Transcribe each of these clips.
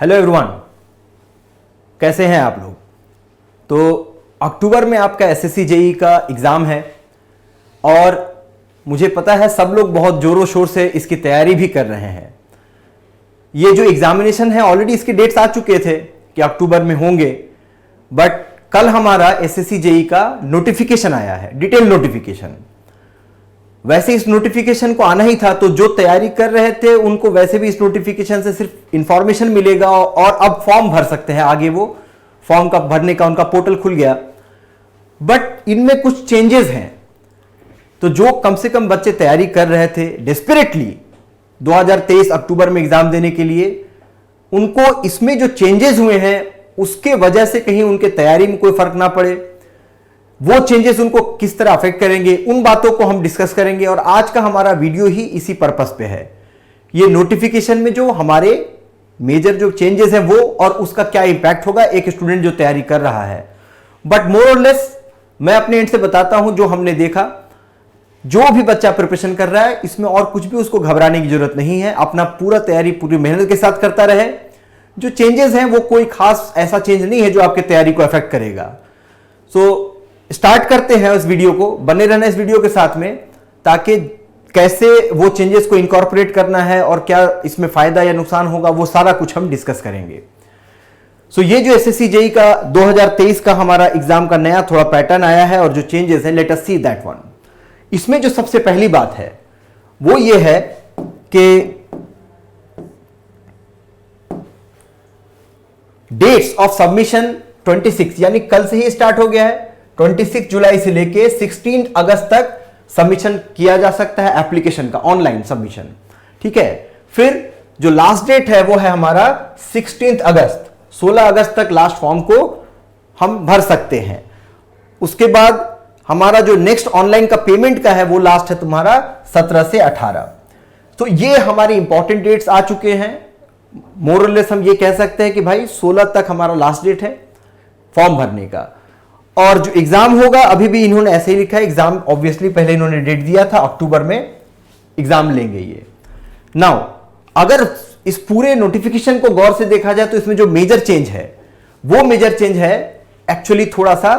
Hello everyone, कैसे हैं आप लोग। तो अक्टूबर में आपका एसएससी जेईई का एग्ज़ाम है और मुझे पता है सब लोग बहुत ज़ोरों शोर से इसकी तैयारी भी कर रहे हैं। ये जो एग्जामिनेशन है ऑलरेडी इसके डेट्स आ चुके थे कि अक्टूबर में होंगे, बट कल हमारा एसएससी जेईई का नोटिफिकेशन आया है, डिटेल नोटिफिकेशन। वैसे इस नोटिफिकेशन को आना ही था, तो जो तैयारी कर रहे थे उनको वैसे भी इस नोटिफिकेशन से सिर्फ इंफॉर्मेशन मिलेगा और अब फॉर्म भर सकते हैं। आगे वो फॉर्म का भरने का उनका पोर्टल खुल गया, बट इनमें कुछ चेंजेस हैं। तो जो कम से कम बच्चे तैयारी कर रहे थे डेस्परेटली 2023 अक्टूबर में एग्जाम देने के लिए, उनको इसमें जो चेंजेस हुए हैं उसके वजह से कहीं उनके तैयारी में कोई फर्क ना पड़े, वो चेंजेस उनको किस तरह अफेक्ट करेंगे, उन बातों को हम डिस्कस करेंगे। और आज का हमारा वीडियो ही इसी पर्पस पे है। ये नोटिफिकेशन में जो हमारे मेजर जो चेंजेस हैं वो और उसका क्या इंपैक्ट होगा एक स्टूडेंट जो तैयारी कर रहा है। बट मोर और लेस मैं अपने एंड से बताता हूं जो हमने देखा। जो भी बच्चा प्रिपरेशन कर रहा है इसमें और कुछ भी उसको घबराने की जरूरत नहीं है, अपना पूरा तैयारी पूरी मेहनत के साथ करता रहे। जो चेंजेस हैं वो कोई खास ऐसा चेंज नहीं है जो आपके तैयारी को अफेक्ट करेगा। सो स्टार्ट करते हैं इस वीडियो को, बने रहना इस वीडियो के साथ में, ताकि कैसे वो चेंजेस को इनकॉर्पोरेट करना है और क्या इसमें फायदा या नुकसान होगा वो सारा कुछ हम डिस्कस करेंगे। सो ये जो एसएससी जेईई का 2023 का हमारा एग्जाम का नया थोड़ा पैटर्न आया है और जो चेंजेस है, let us see that one. इसमें जो सबसे पहली बात है वो ये है कि डेट्स ऑफ सबमिशन 26 यानी कल से ही स्टार्ट हो गया है। 26 जुलाई से लेके 16 अगस्त तक सबमिशन किया जा सकता है एप्लीकेशन का, ऑनलाइन सबमिशन। ठीक है, फिर जो लास्ट डेट है वो है हमारा 16 अगस्त, 16 अगस्त तक लास्ट फॉर्म को हम भर सकते हैं। उसके बाद हमारा जो नेक्स्ट ऑनलाइन का पेमेंट का है वो लास्ट है तुम्हारा 17 से 18। तो ये हमारी इंपॉर्टेंट डेट्स आ चुके हैं। मोर और लेस हम ये कह सकते हैं कि भाई 16 तक हमारा लास्ट डेट है फॉर्म भरने का। और जो एग्जाम होगा अभी भी इन्होंने ऐसे ही लिखा है, एग्जाम ऑब्वियसली पहले इन्होंने डेट दिया था, अक्टूबर में एग्जाम लेंगे ये। नाउ अगर इस पूरे नोटिफिकेशन को गौर से देखा जाए तो इसमें जो मेजर चेंज है वो मेजर चेंज है एक्चुअली थोड़ा सा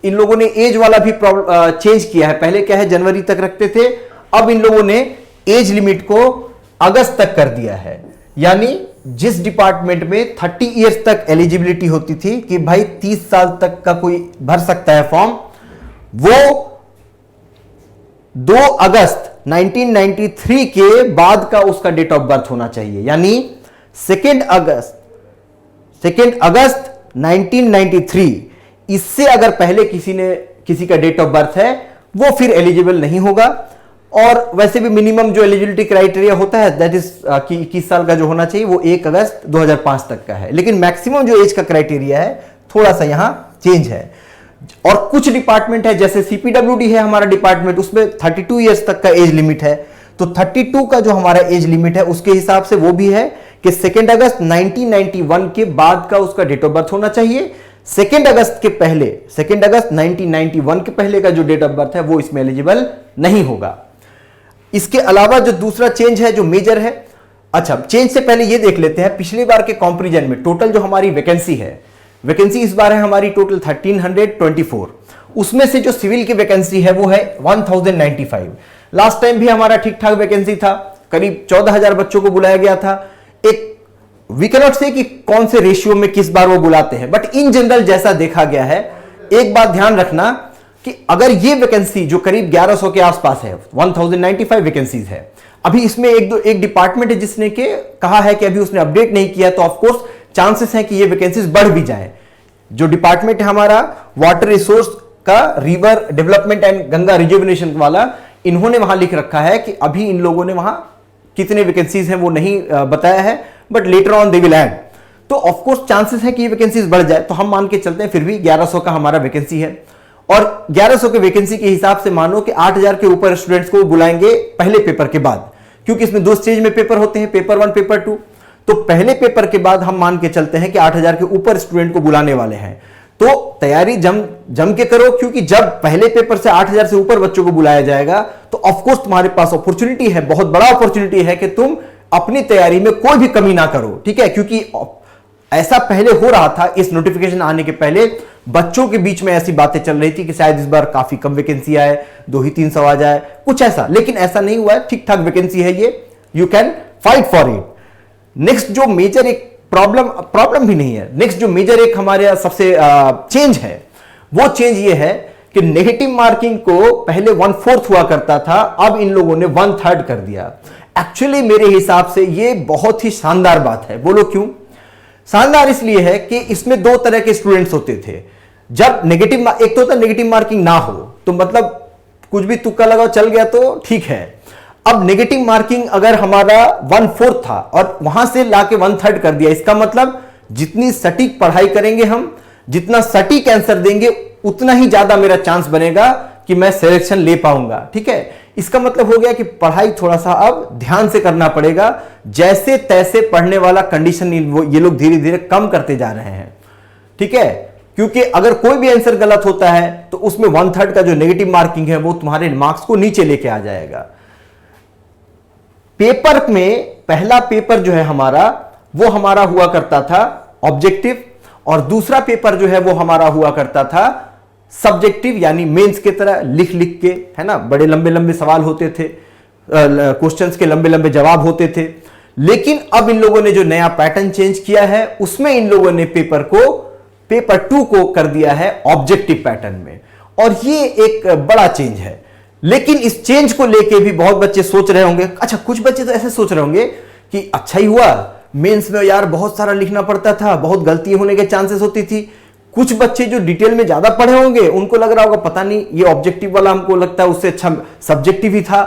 इन लोगों ने एज वाला भी चेंज किया है। पहले क्या है जनवरी तक रखते थे, अब इन लोगों ने एज लिमिट को अगस्त तक कर दिया है। यानी जिस डिपार्टमेंट में 30 इयर्स तक एलिजिबिलिटी होती थी कि भाई 30 साल तक का कोई भर सकता है फॉर्म, वो 2 अगस्त 1993 के बाद का उसका डेट ऑफ बर्थ होना चाहिए। यानी 2 अगस्त 1993, इससे अगर पहले किसी का डेट ऑफ बर्थ है वो फिर एलिजिबल नहीं होगा। और वैसे भी मिनिमम जो एलिजिबिलिटी क्राइटेरिया होता है दैट इज 21 साल का जो होना चाहिए वो 1 अगस्त 2005 तक का है। लेकिन मैक्सिमम जो एज का क्राइटेरिया है थोड़ा सा यहां चेंज है। और कुछ डिपार्टमेंट है जैसे सीपीडब्ल्यूडी है हमारा डिपार्टमेंट, उसमें 32 इयर्स तक का एज लिमिट है। तो 32 का जो हमारा एज लिमिट है उसके हिसाब से वो भी है कि 2 अगस्त 1991 के बाद का उसका डेट ऑफ बर्थ होना चाहिए। 2 अगस्त के पहले, 2 अगस्त 1991 के पहले का जो डेट ऑफ बर्थ है वो इसमें एलिजिबल नहीं होगा। इसके अलावा जो दूसरा चेंज है जो मेजर है, अच्छा चेंज से पहले ये देख लेते हैं पिछली बार के कंपैरिजन में टोटल जो हमारी वैकेंसी है, वैकेंसी इस बार है हमारी टोटल 1324। उसमें से जो सिविल की वैकेंसी है वो है 1095। लास्ट टाइम भी हमारा ठीक ठाक वैकेंसी था, करीब 14,000 बच्चों को बुलाया गया था। एक वी कैन नॉट से कि कौन से रेशियो में किस बार वो बुलाते हैं, बट इन जनरल जैसा देखा गया है, एक बात ध्यान रखना कि अगर ये वैकेंसी जो करीब 1100 के आसपास है, 1095 वैकेंसीज है, अभी इसमें एक डिपार्टमेंट है जिसने के कहा है कि अभी उसने अपडेट नहीं किया, तो ऑफ कोर्स चांसेस हैं कि ये वैकेंसीज बढ़ भी जाए। जो डिपार्टमेंट है हमारा वाटर रिसोर्स का, river development and Ganga rejuvenation वाला, इन्होंने वहां लिख रखा है कि अभी इन लोगों ने वहां कितने वैकेंसीज हैं वो नहीं बताया है, but later on they will add. तो ऑफ कोर्स चांसेस है कि ये वैकेंसीज बढ़ जाए, तो हम मान के चलते हैं फिर भी 1100 का हमारा वैकेंसी है। और 1100 के वैकेंसी के हिसाब से मानो कि 8000 के ऊपर स्टूडेंट्स को बुलाएंगे पहले पेपर के बाद, क्योंकि इसमें 2 स्टेज में पेपर होते हैं, पेपर 1 पेपर 2। तो पहले पेपर के बाद हम मान के चलते हैं कि 8000 के ऊपर स्टूडेंट को बुलाने वाले हैं। तो तैयारी जम के करो, क्योंकि जब पहले पेपर से 8000 से ऊपर बच्चों को बुलाया जाएगा तो ऑफकोर्स तुम्हारे पास अपॉर्चुनिटी है, बहुत बड़ा अपॉर्चुनिटी है कि तुम अपनी तैयारी में कोई भी कमी ना करो। ठीक है, क्योंकि ऐसा पहले हो रहा था, इस नोटिफिकेशन आने के पहले बच्चों के बीच में ऐसी बातें चल रही थी कि शायद इस बार काफी कम वैकेंसी आए, 2 ही 300 आ जाए, कुछ ऐसा, लेकिन ऐसा नहीं हुआ है, ठीक ठाक वैकेंसी है ये, you can fight for it. Next जो मेजर एक प्रॉब्लम भी नहीं है, नेक्स्ट जो मेजर एक हमारे सबसे चेंज है, वो चेंज ये है कि नेगेटिव मार्किंग को पहले 1/4 हुआ करता था, अब इन लोगों ने 1/3 कर दिया। एक्चुअली मेरे हिसाब से ये बहुत ही शानदार बात है। बोलो क्यों शानदार? इसलिए है कि इसमें 2 तरह के स्टूडेंट्स होते थे। जब नेगेटिव, एक तो होता है नेगेटिव मार्किंग ना हो, तो मतलब कुछ भी तुक्का लगाओ चल गया तो ठीक है। अब नेगेटिव मार्किंग अगर हमारा 1/4 था और वहां से लाके 1/3 कर दिया, इसका मतलब जितनी सटीक पढ़ाई करेंगे हम, जितना सटीक आंसर देंगे, उतना ही ज्यादा मेरा चांस बनेगा कि मैं सिलेक्शन ले पाऊंगा। ठीक है, इसका मतलब हो गया कि पढ़ाई थोड़ा सा अब ध्यान से करना पड़ेगा। जैसे तैसे पढ़ने वाला कंडीशन ये लोग धीरे धीरे कम करते जा रहे हैं। ठीक है, क्योंकि अगर कोई भी आंसर गलत होता है तो उसमें 1/3 का जो नेगेटिव मार्किंग है वो तुम्हारे मार्क्स को नीचे लेके आ जाएगा। पेपर में पहला पेपर जो है हमारा, वो हमारा हुआ करता था ऑब्जेक्टिव, और दूसरा पेपर जो है वो हमारा हुआ करता था सब्जेक्टिव, यानी मेंस की तरह लिख लिख के, है ना, बड़े लंबे लंबे सवाल होते थे, क्वेश्चंस के लंबे लंबे जवाब होते थे। लेकिन अब इन लोगों ने जो नया पैटर्न चेंज किया है, उसमें इन लोगों ने पेपर 2 को कर दिया है ऑब्जेक्टिव पैटर्न में, और ये एक बड़ा चेंज है। लेकिन इस चेंज को लेके भी बहुत बच्चे सोच रहे होंगे, अच्छा कुछ बच्चे तो ऐसे सोच रहे होंगे कि अच्छा ही हुआ, मेंस में यार बहुत सारा लिखना पड़ता था, बहुत गलती होने के चांसेस होती थी। कुछ बच्चे जो डिटेल में ज्यादा पढ़े होंगे उनको लग रहा होगा पता नहीं ये ऑब्जेक्टिव वाला हमको लगता है उससे अच्छा सब्जेक्टिव ही था।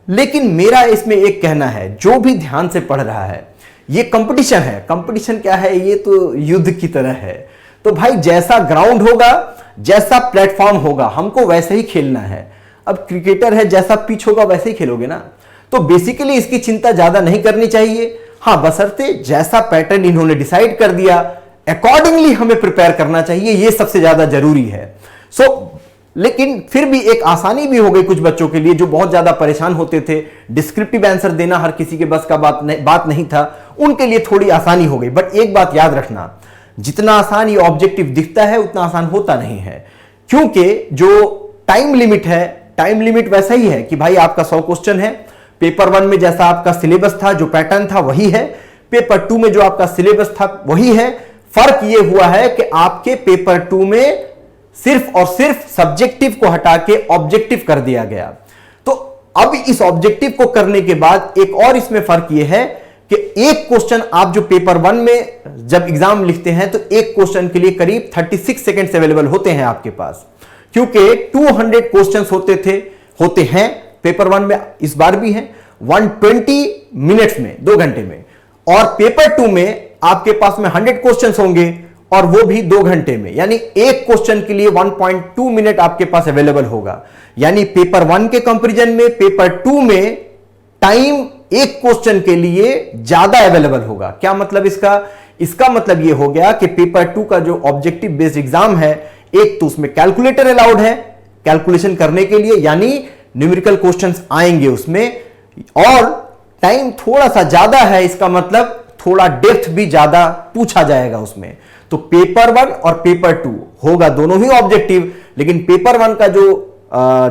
लेकिन मेरा इसमें एक कहना है, जो भी ध्यान से पढ़ रहा है, ये कंपटीशन है। कंपटीशन क्या है? ये तो युद्ध की तरह है। तो भाई जैसा ग्राउंड होगा, जैसा प्लेटफॉर्म होगा, हमको वैसे ही खेलना है। अब क्रिकेटर है, जैसा पिच होगा वैसे ही खेलोगे ना। तो बेसिकली इसकी चिंता ज्यादा नहीं करनी चाहिए। हाँ, बशर्ते जैसा पैटर्न इन्होंने डिसाइड कर दिया अकॉर्डिंगली हमें प्रिपेयर करना चाहिए, ये सबसे ज्यादा जरूरी है। लेकिन फिर भी एक आसानी भी हो गई कुछ बच्चों के लिए जो बहुत ज्यादा परेशान होते थे। डिस्क्रिप्टिव आंसर देना हर किसी के बस का बात नहीं था, उनके लिए थोड़ी आसानी हो गई। बट एक बात याद रखना, जितना आसान ये ऑब्जेक्टिव दिखता है उतना आसान होता नहीं है, क्योंकि जो टाइम लिमिट है, टाइम लिमिट वैसा ही है कि भाई आपका 100 क्वेश्चन है। पेपर 1 में जैसा आपका सिलेबस था, जो पैटर्न था वही है। पेपर 2 में जो आपका सिलेबस था वही है। फर्क यह हुआ है कि आपके पेपर 2 में सिर्फ और सिर्फ सब्जेक्टिव को हटा के ऑब्जेक्टिव कर दिया गया। तो अब इस ऑब्जेक्टिव को करने के बाद एक और इसमें फर्क यह है कि एक क्वेश्चन आप जो पेपर 1 में जब एग्जाम लिखते हैं तो एक क्वेश्चन के लिए करीब 36 सेकेंड्स अवेलेबल होते हैं आपके पास, क्योंकि 200 क्वेश्चंस होते हैं पेपर 1 में, इस बार भी हैं 120 मिनट्स में, 2 घंटे में। और पेपर 2 में आपके पास में 100 क्वेश्चंस होंगे और वो भी 2 घंटे में, यानी एक क्वेश्चन के लिए 1.2 मिनट आपके पास अवेलेबल होगा। यानी पेपर 1 के कंपैरिजन में पेपर 2 में टाइम एक क्वेश्चन के लिए ज्यादा अवेलेबल होगा। क्या मतलब इसका मतलब यह हो गया कि पेपर 2 का जो ऑब्जेक्टिव बेस्ड एग्जाम है, एक तो उसमें कैलकुलेटर अलाउड है कैलकुलेशन करने के लिए, यानी न्यूमेरिकल क्वेश्चंस आएंगे उसमें, और टाइम थोड़ा सा ज्यादा है, इसका मतलब थोड़ा डेप्थ भी ज्यादा पूछा जाएगा उसमें। तो पेपर 1 और पेपर 2 होगा दोनों ही ऑब्जेक्टिव, लेकिन पेपर 1 का जो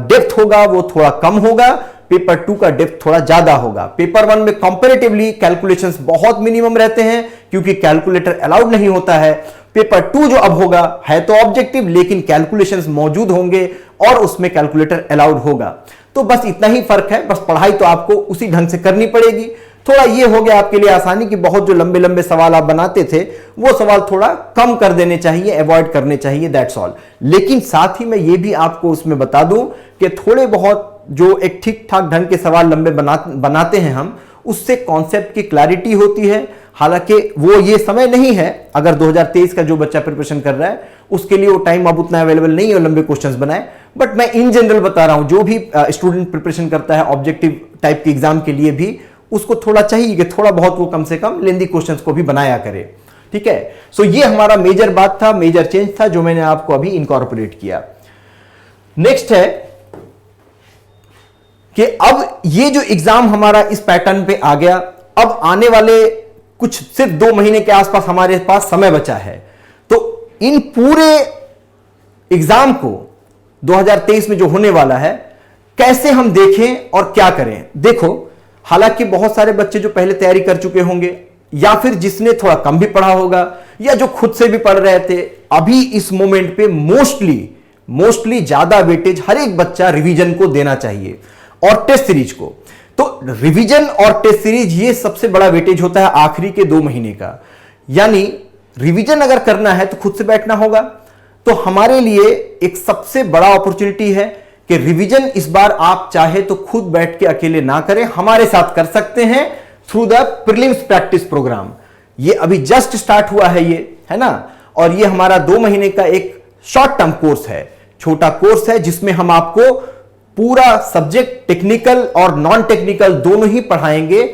डेप्थ होगा वो थोड़ा कम होगा, पेपर 2 का डेप्थ थोड़ा ज्यादा होगा। पेपर 1 में कंपैरेटिवली कैलकुलेशंस बहुत मिनिमम रहते हैं क्योंकि कैलकुलेटर अलाउड नहीं होता है। पेपर 2 जो अब होगा है तो ऑब्जेक्टिव, लेकिन कैलकुलेशंस मौजूद होंगे और उसमें कैलकुलेटर अलाउड होगा। तो बस इतना ही फर्क है, बस पढ़ाई तो आपको उसी ढंग से करनी पड़ेगी। थोड़ा ये हो गया आपके लिए आसानी कि बहुत जो लंबे लंबे सवाल आप बनाते थे वो सवाल थोड़ा कम कर देने चाहिए, अवॉइड करने चाहिए, दैट्स ऑल। लेकिन साथ ही मैं ये भी आपको उसमें बता दूं कि थोड़े बहुत जो एक ठीक ठाक ढंग के सवाल लंबे बनाते हैं हम, उससे कॉन्सेप्ट की क्लैरिटी होती है। हालांकि वो ये समय नहीं है, अगर 2023 का जो बच्चा प्रिपरेशन कर रहा है उसके लिए वो टाइम अब उतना अवेलेबल नहीं है लंबे क्वेश्चंस बनाए। बट मैं इन जनरल बता रहा हूं, जो भी स्टूडेंट प्रिपरेशन करता है ऑब्जेक्टिव टाइप के एग्जाम के लिए भी, उसको थोड़ा चाहिए कि थोड़ा बहुत वो कम से कम लेंदी क्वेश्चंस को भी बनाया करे। ठीक है, सो ये हमारा मेजर बात था, मेजर चेंज था जो मैंने आपको अभी इनकॉर्पोरेट किया। नेक्स्ट है कि अब ये जो एग्जाम हमारा इस पैटर्न पे आ गया, अब आने वाले कुछ सिर्फ 2 महीने के आसपास हमारे पास समय बचा है। तो इन पूरे एग्जाम को 2023 में जो होने वाला है कैसे हम देखें और क्या करें। देखो, हालांकि बहुत सारे बच्चे जो पहले तैयारी कर चुके होंगे या फिर जिसने थोड़ा कम भी पढ़ा होगा या जो खुद से भी पढ़ रहे थे, अभी इस मोमेंट पे मोस्टली ज्यादा वेटेज हर एक बच्चा रिवीजन को देना चाहिए और टेस्ट सीरीज को। तो रिवीजन और टेस्ट सीरीज ये सबसे बड़ा वेटेज होता है आखिरी के 2 महीने का। यानी रिवीजन अगर करना है तो खुद से बैठना होगा। तो हमारे लिए एक सबसे बड़ा अपॉर्चुनिटी है कि रिवीजन इस बार आप चाहे तो खुद बैठ के अकेले ना करें, हमारे साथ कर सकते हैं through the prelims practice programme. ये अभी जस्ट स्टार्ट हुआ है, ये है ना, और ये हमारा 2 महीने का एक शॉर्ट टर्म कोर्स है, छोटा कोर्स है, जिसमें हम आपको पूरा सब्जेक्ट टेक्निकल और नॉन टेक्निकल दोनों ही पढ़ाएंगे,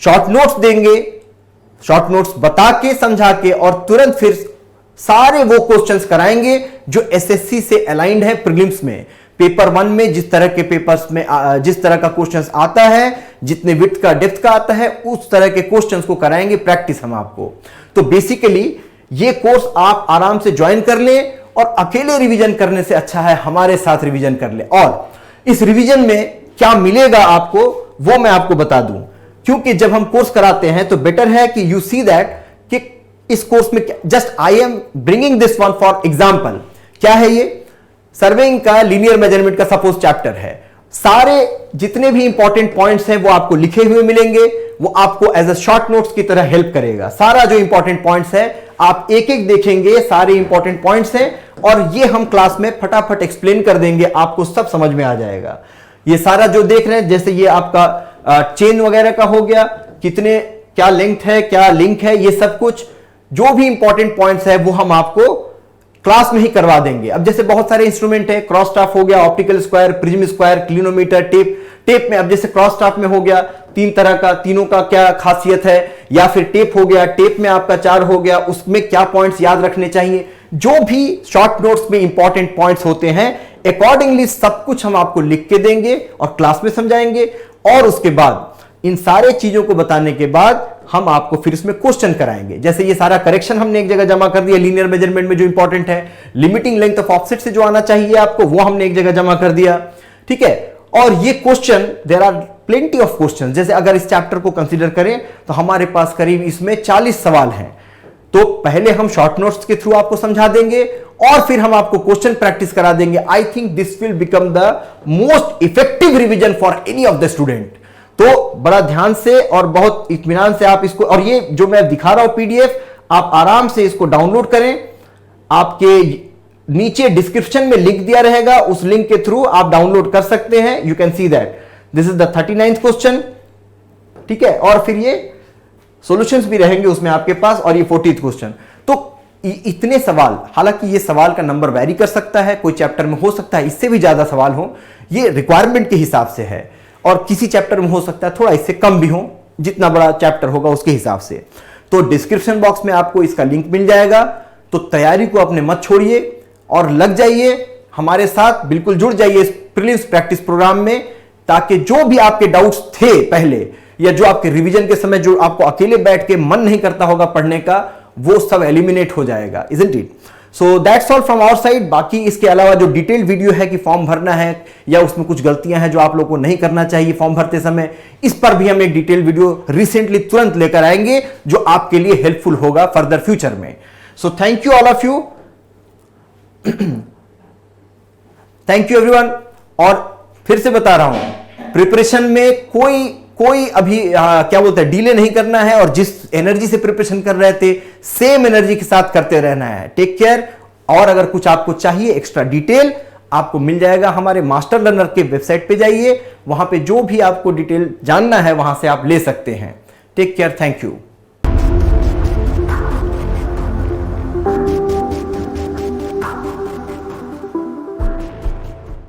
शॉर्ट नोट्स देंगे, शॉर्ट नोट्स बता के समझा के, और तुरंत फिर सारे वो क्वेश्चंस कराएंगे जो एसएससी से अलाइंड है प्रीलिम्स में। पेपर 1 में जिस तरह के पेपर्स में जिस तरह का क्वेश्चंस आता है, जितने विड्थ का डेप्थ का आता है, उस तरह के क्वेश्चंस को कराएंगे प्रैक्टिस हम आपको। तो बेसिकली ये कोर्स आप आराम से ज्वाइन कर लें और अकेले रिवीजन करने से अच्छा है हमारे साथ रिवीजन कर ले। और इस रिवीजन में क्या मिलेगा आपको वो मैं आपको बता दूं, क्योंकि जब हम कोर्स कराते हैं तो बेटर है कि यू सी दैट कि इस कोर्स में just I am bringing this one for example. क्या है ये? सर्वेइंग का लीनियर मेजरमेंट का सपोज चैप्टर है। सारे जितने भी इंपॉर्टेंट पॉइंट्स हैं वो आपको लिखे हुए मिलेंगे, वो आपको एज अ शॉर्ट नोट्स की तरह हेल्प करेगा। सारा जो इंपॉर्टेंट पॉइंट्स है आप एक एक देखेंगे, सारे इंपॉर्टेंट पॉइंट्स हैं, और ये हम क्लास में फटाफट एक्सप्लेन कर देंगे, आपको सब समझ में आ जाएगा। ये सारा जो देख रहे हैं, जैसे ये आपका चेन वगैरह का हो गया, कितने क्या लेंथ है, क्या लिंक है, ये सब कुछ जो भी इंपॉर्टेंट पॉइंट्स है वो हम आपको क्लास में ही करवा देंगे। अब जैसे बहुत सारे इंस्ट्रूमेंट है, क्रॉस स्टाफ हो गया, optical square, prism square, clinometer, tape में अब जैसे क्रॉस स्टाफ में हो गया 3 तरह का, तीनों का क्या खासियत है, या फिर टेप हो गया, टेप में आपका 4 हो गया, उसमें क्या पॉइंट्स याद रखने चाहिए, जो भी शॉर्ट नोट्स में इंपॉर्टेंट पॉइंट्स होते हैं अकॉर्डिंगली सब कुछ हम आपको लिख के देंगे और क्लास में समझाएंगे। और उसके बाद इन सारे चीजों को बताने के बाद हम आपको फिर इसमें क्वेश्चन कराएंगे। जैसे ये सारा करेक्शन हमने एक जगह जमा कर दिया, लीनियर मेजरमेंट में जो इंपॉर्टेंट है, लिमिटिंग लेंथ ऑफ ऑफसेट से जो आना चाहिए आपको वो हमने एक जगह जमा कर दिया, ठीक है। और ये question, there are plenty of question. जैसे अगर इस चैप्टर को कंसीडर करें तो हमारे पास करीब इसमें 40 सवाल हैं। तो पहले हम शॉर्ट नोट्स के थ्रू आपको समझा देंगे और फिर हम आपको क्वेश्चन प्रैक्टिस करा देंगे। I think this will become the most effective revision for any of the student. तो बड़ा ध्यान से और बहुत इत्मीनान से आप इसको, और ये जो मैं दिखा रहा हूं पीडीएफ, आप आराम से इसको डाउनलोड करें। आपके नीचे डिस्क्रिप्शन में लिंक दिया रहेगा, उस लिंक के थ्रू आप डाउनलोड कर सकते हैं। You can see that this is the 39th question, ठीक है। और फिर ये सॉल्यूशंस भी रहेंगे उसमें आपके पास, और ये 40th क्वेश्चन। तो इतने सवाल, हालांकि ये सवाल का नंबर वैरी कर सकता है, कोई चैप्टर में हो सकता है इससे भी ज्यादा सवाल हो, ये रिक्वायरमेंट के हिसाब से है, और किसी चैप्टर में हो सकता है थोड़ा इससे कम भी हो, जितना बड़ा चैप्टर होगा उसके हिसाब से। तो डिस्क्रिप्शन बॉक्स में आपको इसका लिंक मिल जाएगा। तो तैयारी को अपने मत छोड़िए और लग जाइए हमारे साथ, बिल्कुल जुड़ जाइए इस प्रीलिम्स प्रैक्टिस प्रोग्राम में, ताकि जो भी आपके डाउट्स थे पहले, या जो आपके रिवीजन के समय जो आपको अकेले बैठ के मन नहीं करता होगा पढ़ने का, वो सब एलिमिनेट हो जाएगा, isn't it. So that's all from our side. बाकी इसके अलावा जो डिटेल वीडियो है कि फॉर्म भरना है या उसमें कुछ गलतियां हैं जो आप लोगों को नहीं करना चाहिए फॉर्म भरते समय, इस पर भी हम एक डिटेल वीडियो रिसेंटली तुरंत लेकर आएंगे जो आपके लिए हेल्पफुल होगा फर्दर फ्यूचर में। So thank you all of you, thank you everyone. और फिर से बता रहा हूं, प्रिपरेशन में कोई अभी क्या बोलते हैं डिले नहीं करना है, और जिस एनर्जी से प्रिपरेशन कर रहे थे सेम एनर्जी के साथ करते रहना है। Take care. और अगर कुछ आपको चाहिए एक्स्ट्रा डिटेल, आपको मिल जाएगा हमारे मास्टर लर्नर के वेबसाइट पे जाइए, वहां पे जो भी आपको डिटेल जानना है वहां से आप ले सकते हैं। Take care, thank you.